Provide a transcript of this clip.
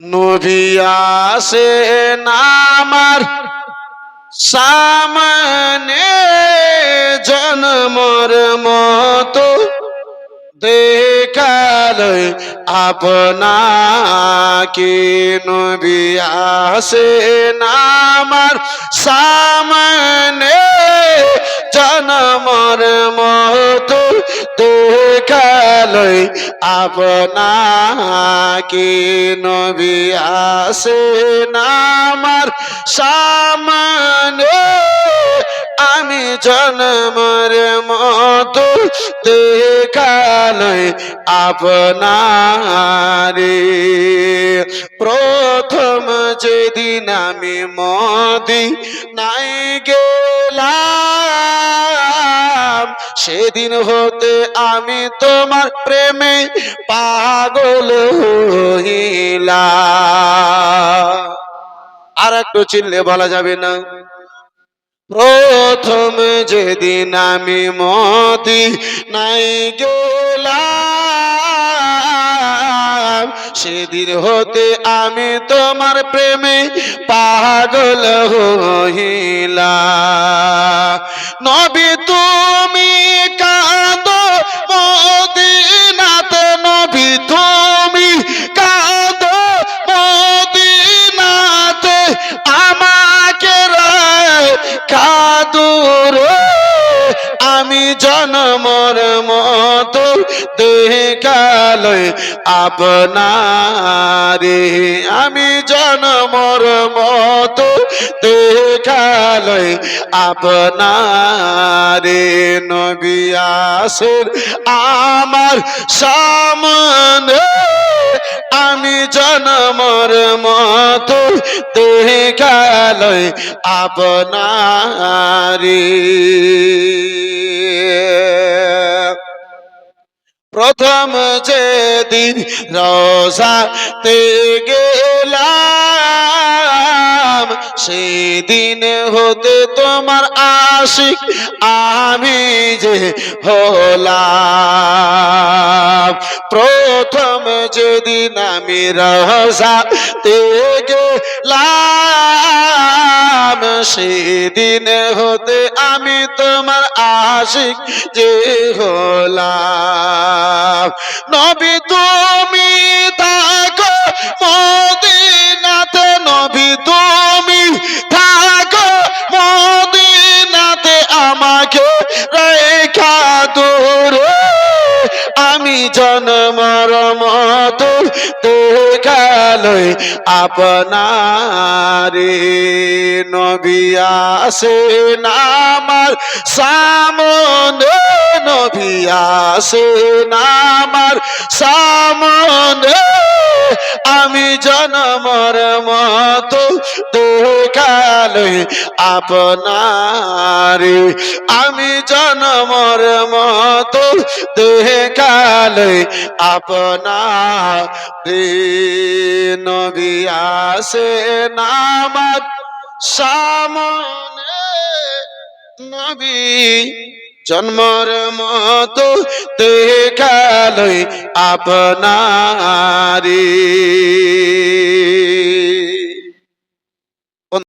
নবী আসেন আমার সামনে জন্মর মতো দেখালই আপনাকে। নবী আসেন আমার সামনে জন্মর মতো দেখালই আপনাকে। নবী আসেন আমার সামনে আমি জন্মের মতো দেখালই আপনারে। প্রথম যেদিন আমি মদিনায় গেলাম, সেদিন হতে আমি তোমার প্রেমে পাগল হইলাম। আর একটু চিল্লে বলা যাবে না? প্রথম যেদিন আমি মদিনায় গেলাম, সেদিন হতে আমি তোমার প্রেমে পাগল হইলাম। নবী তুমি কাঁদো মদিনাতে, নবী তুমি কাঁদো মদিনাতে, আমাকে কাদুরে আমি জন্মর মতো দেখালই আপনারে। আমি জন্মর মতো দেখালই আপনারে। নবী আসেন আমার সামনে আমি জন্মর মতো দেখালই আপনারে। প্রথম যেদিন রোজাতে গেলাম, সেদিন হতে তোমার আশিক আমি যে হলাম। প্রথম যেদিন আমি রোজাতে গেলাম, সেদিন হতে আমি তোমার আশিক যে হলাম। নবী তুমি থাকো মদিনাতে, নবী তুমি থাকো মদিনাতে, আমাকে রেখা দূরে আমি জন্মর মতো দেখালই আপনারে। নবী আসেন আমার সামনে, নবী আসেন আমার সামনে আমি জন্মর মতো দেখালই আপনারে। আমি জন্মর মতো দেখালই আপনারে। নবী আসেন আমার সামনে, নবী জন্মর মতো দেখালই আপনারে।